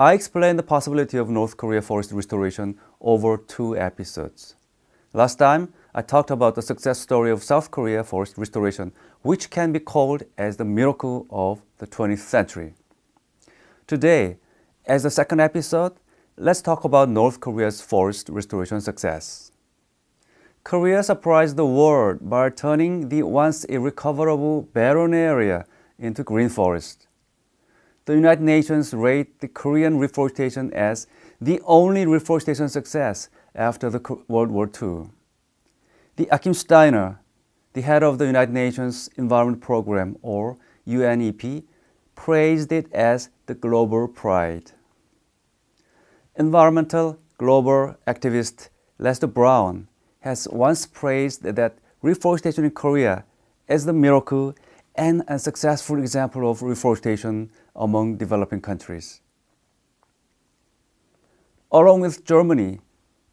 I explained the possibility of North Korea forest restoration over 2 episodes. Last time, I talked about the success story of South Korea forest restoration, which can be called as the miracle of the 20th century. Today, as the second episode, let's talk about North Korea's forest restoration success. Korea surprised the world by turning the once irrecoverable barren area into green forest. The United Nations rate the Korean reforestation as the only reforestation success after the World War II. The Achim Steiner, the head of the United Nations Environment Program, or UNEP, praised it as the global pride. Environmental global activist Lester Brown has once praised that reforestation in Korea as the miracle and a successful example of reforestation among developing countries. Along with Germany,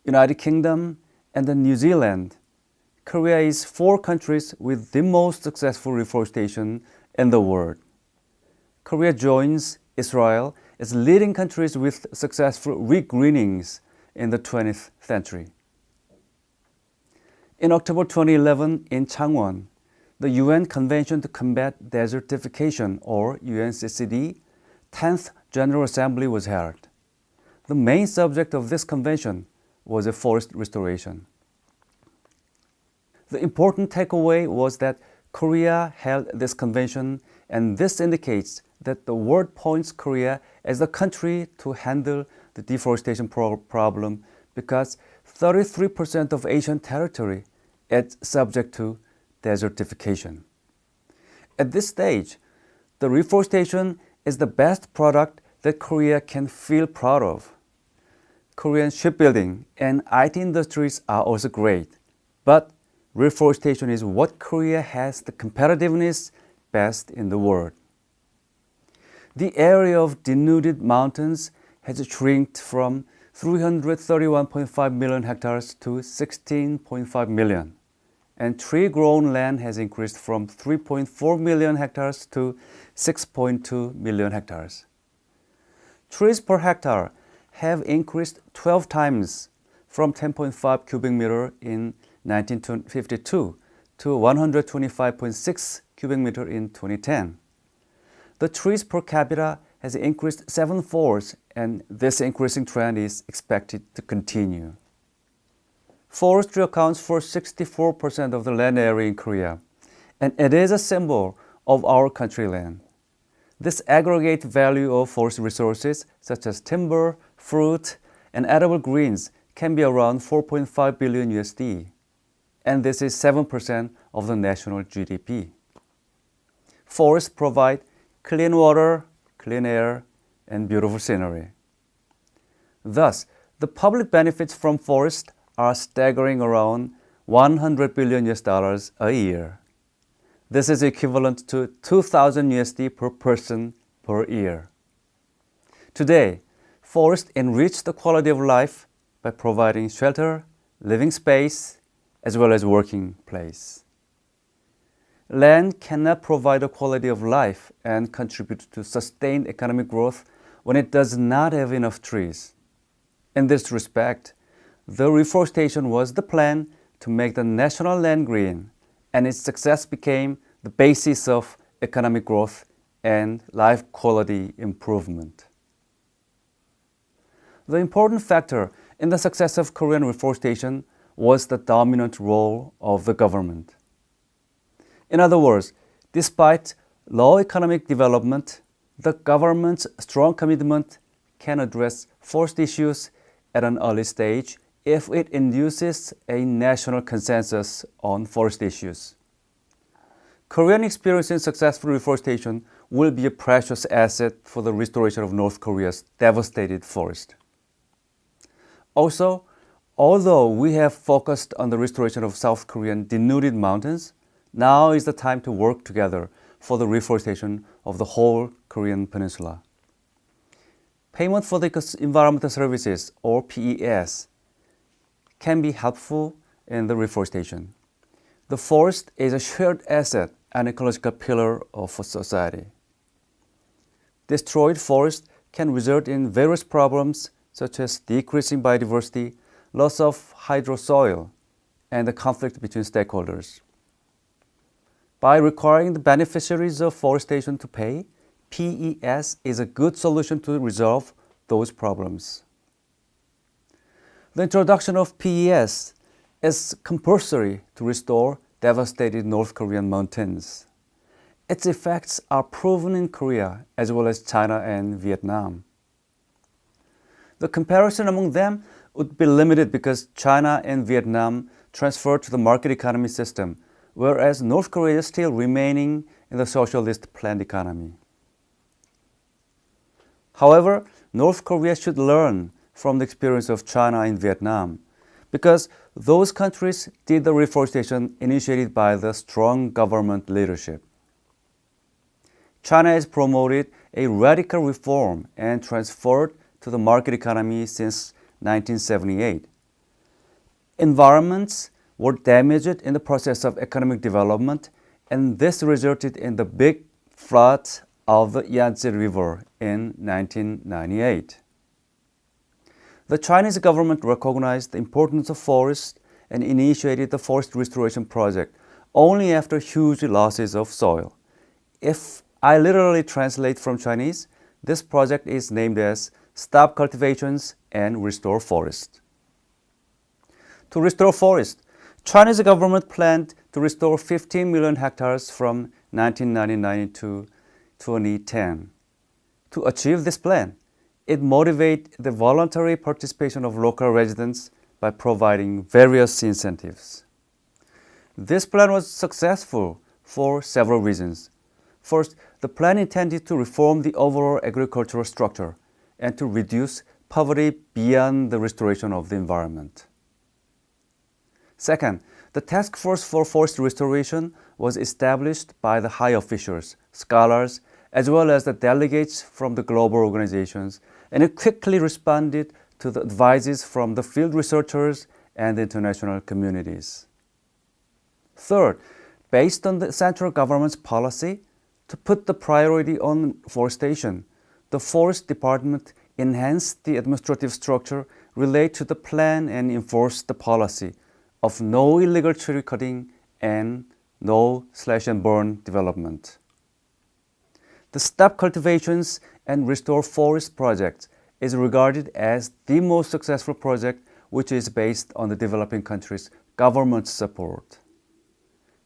United Kingdom, and New Zealand, Korea is 4 countries with the most successful reforestation in the world. Korea joins Israel as leading countries with successful regreenings in the 20th century. In October 2011 in Changwon, the UN Convention to Combat Desertification, or UNCCD, 10th General Assembly was held. The main subject of this convention was forest restoration. The important takeaway was that Korea held this convention, and this indicates that the world points Korea as the country to handle the deforestation problem because 33% of Asian territory is subject to desertification. At this stage, the reforestation is the best product that Korea can feel proud of. Korean shipbuilding and IT industries are also great, but reforestation is what Korea has the competitiveness best in the world. The area of denuded mountains has shrinked from 331.5 million hectares to 16.5 million, and tree-grown land has increased from 3.4 million hectares to 6.2 million hectares. Trees per hectare have increased 12 times from 10.5 cubic meter in 1952 to 125.6 cubic meter in 2010. The trees per capita has increased 7-fold, and this increasing trend is expected to continue. Forestry accounts for 64% of the land area in Korea, and it is a symbol of our country land. This aggregate value of forest resources, such as timber, fruit, and edible greens, can be around 4.5 billion USD, and this is 7% of the national GDP. Forests provide clean water, clean air, and beautiful scenery. Thus, the public benefits from forests are staggering around $100 billion a year. This is equivalent to 2,000 USD per person per year. Today, forests enrich the quality of life by providing shelter, living space, as well as working place. Land cannot provide a quality of life and contribute to sustained economic growth when it does not have enough trees. In this respect, the reforestation was the plan to make the national land green, and its success became the basis of economic growth and life quality improvement. The important factor in the success of Korean reforestation was the dominant role of the government. In other words, despite low economic development, the government's strong commitment can address forest issues at an early stage if it induces a national consensus on forest issues. Korean experience in successful reforestation will be a precious asset for the restoration of North Korea's devastated forest. Also, although we have focused on the restoration of South Korean denuded mountains, now is the time to work together for the reforestation of the whole Korean peninsula. Payment for the environmental services, or PES, can be helpful in the reforestation. The forest is a shared asset and ecological pillar of a society. Destroyed forests can result in various problems such as decreasing biodiversity, loss of hydrosoil, and the conflict between stakeholders. By requiring the beneficiaries of forestation to pay, PES is a good solution to resolve those problems. The introduction of PES is compulsory to restore devastated North Korean mountains. Its effects are proven in Korea as well as China and Vietnam. The comparison among them would be limited because China and Vietnam transferred to the market economy system, whereas North Korea is still remaining in the socialist planned economy. However, North Korea should learn from the experience of China and Vietnam, because those countries did the reforestation initiated by the strong government leadership. China has promoted a radical reform and transferred to the market economy since 1978. Environments were damaged in the process of economic development, and this resulted in the big flood of the Yangtze River in 1998. The Chinese government recognized the importance of forests and initiated the forest restoration project only after huge losses of soil. If I literally translate from Chinese, this project is named as Stop Cultivations and Restore Forest. To restore forest, Chinese government planned to restore 15 million hectares from 1999 to 2010. To achieve this plan, it motivated the voluntary participation of local residents by providing various incentives. This plan was successful for several reasons. First, the plan intended to reform the overall agricultural structure and to reduce poverty beyond the restoration of the environment. Second, the task force for forest restoration was established by the high officials, scholars, as well as the delegates from the global organizations, and it quickly responded to the advices from the field researchers and the international communities. Third, based on the central government's policy to put the priority on forestation, the Forest Department enhanced the administrative structure related to the plan and enforced the policy of no illegal tree cutting and no slash and burn development. The Stop Cultivations and Restore Forest project is regarded as the most successful project, which is based on the developing countries' government support.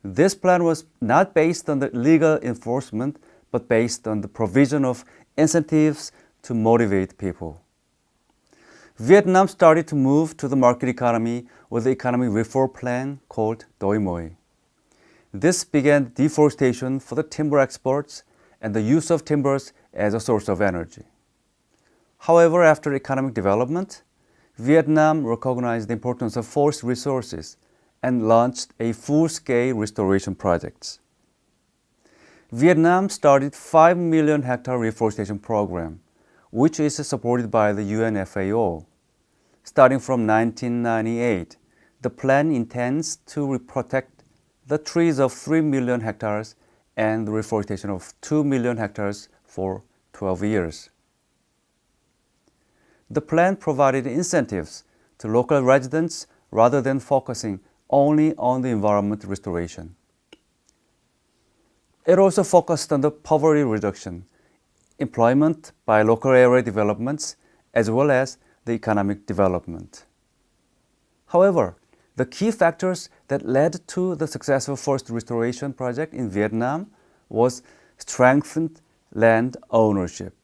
This plan was not based on the legal enforcement, but based on the provision of incentives to motivate people. Vietnam started to move to the market economy with the economic reform plan called Doi Moi. This began deforestation for the timber exports and the use of timbers as a source of energy. However, after economic development, Vietnam recognized the importance of forest resources and launched a full-scale restoration project. Vietnam started 5 million hectare reforestation program, which is supported by the UN FAO. Starting from 1998, the plan intends to protect the trees of 3 million hectares and the reforestation of 2 million hectares for 12 years. The plan provided incentives to local residents rather than focusing only on the environment restoration. It also focused on the poverty reduction, employment by local area developments, as well as the economic development. However, the key factors that led to the successful forest restoration project in Vietnam was strengthened land ownership.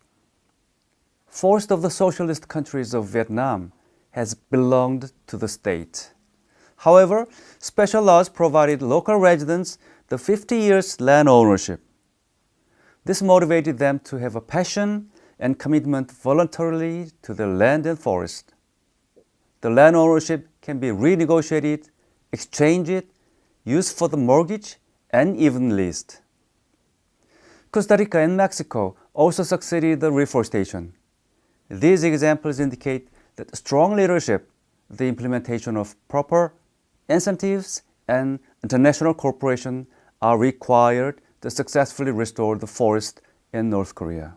Most of the socialist countries of Vietnam has belonged to the state. However, special laws provided local residents the 50 years land ownership. This motivated them to have a passion and commitment voluntarily to the land and forest. The land ownership can be renegotiated, exchanged, used for the mortgage, and even leased. Costa Rica and Mexico also succeeded the reforestation. These examples indicate that strong leadership, the implementation of proper incentives, and international cooperation are required to successfully restore the forest in North Korea.